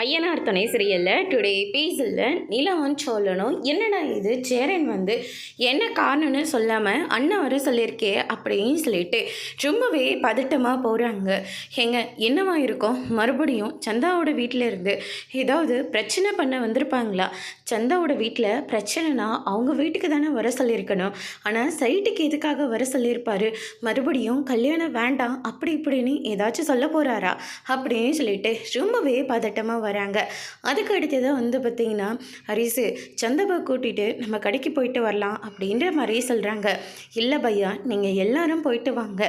ஐயனார் துணை சீரியல்ல டுடே எபிசோட்ல நிலாவும் சொல்லணும் என்னடா இது சேரன் என்ன காரணம்னு சொல்லாமல் அண்ணன் வர சொல்லியிருக்கே அப்படின்னு சொல்லிட்டு ரொம்பவே பதட்டமாக போகிறாங்க. எங்க என்னவா இருக்கும், மறுபடியும் சந்தாவோட வீட்டில் இருந்து ஏதாவது பிரச்சனை பண்ண வந்திருப்பாங்களா? சந்தாவோட வீட்டில் பிரச்சனைனா அவங்க வீட்டுக்கு தானே வர சொல்லியிருக்கணும். ஆனால் சைட்டுக்கு எதுக்காக வர சொல்லியிருப்பாரு? மறுபடியும் கல்யாணம் வேண்டாம் அப்படி இப்படின்னு ஏதாச்சும் சொல்ல போகிறாரா அப்படின்னு சொல்லிட்டு ரொம்பவே பதட்டமாக வராங்க. அதுக்கு அடுத்ததாக பார்த்திங்கன்னா ஹரிசு சந்தவை கூட்டிகிட்டு நம்ம கடைக்கு போயிட்டு வரலாம் அப்படின்ற மாதிரி சொல்கிறாங்க. இல்லை பையா, நீங்கள் எல்லாரும் போயிட்டு வாங்க,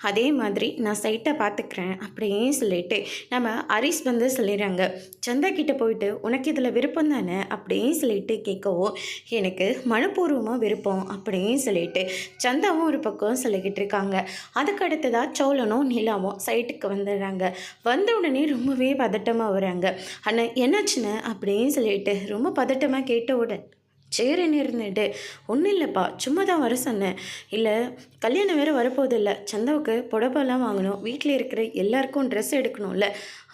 அதே மாதிரி நான் சைட்டை பார்த்துக்கிறேன் அப்படின்னு சொல்லிட்டு நம்ம ஹரிஸ் சொல்லிடுறாங்க. சந்தா கிட்டே போயிட்டு உனக்கு இதில் விருப்பம் தானே அப்படின்னு சொல்லிட்டு கேட்கவும், எனக்கு மனப்பூர்வமாக விருப்பம் அப்படின்னு சொல்லிட்டு சந்தாவும் ஒரு பக்கம் சொல்லிக்கிட்டு இருக்காங்க. அதுக்கு அடுத்ததாக சோழனும் நிலாவும் சைட்டுக்கு வந்துடுறாங்க. வந்த உடனே ரொம்பவே பதட்டமாக வராங்க. அண்ணன் என்னாச்சுன்னு அப்படின்னு சொல்லிட்டு ரொம்ப பதட்டமாக கேட்டவுடன் சேரன்னு இருந்துட்டு, ஒன்றும் இல்லைப்பா, சும்மா தான் வர சொன்னேன். இல்லை, கல்யாணம் வேறு வரப்போதில்லை, சந்தாவுக்கு புடப்பெல்லாம் வாங்கணும், வீட்டில் இருக்கிற எல்லாருக்கும் ட்ரெஸ் எடுக்கணும்ல,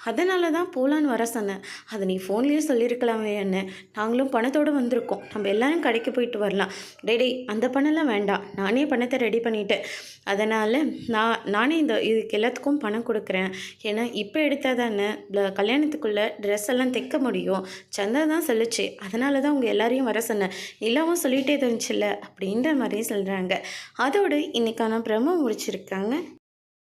அதனால தான் போகலான்னு வர சொன்னேன். அதை நீ ஃபோன்லேயே சொல்லியிருக்கலாமே என்ன, நாங்களும் பணத்தோடு வந்திருக்கோம், நம்ம எல்லோரும் கடைக்கு போயிட்டு வரலாம். டேடே, அந்த பணம்லாம் வேண்டாம், நானே பணத்தை ரெடி பண்ணிட்டேன். அதனால் நானே இதுக்கு எல்லாத்துக்கும் பணம் கொடுக்குறேன். ஏன்னா இப்போ எடுத்தால் தானே கல்யாணத்துக்குள்ளே ட்ரெஸ் எல்லாம் தைக்க முடியும். சந்தா தான் சொல்லிச்சு, அதனால தான் உங்கள் எல்லாரையும் வர சொன்னேன். நிலாவும் சொல்லிகிட்டே இருந்துச்சுல்ல அப்படின்ற மாதிரியும் சொல்கிறாங்க. அதோடு இன்றைக்கான பிரமோ முடிச்சிருக்காங்க.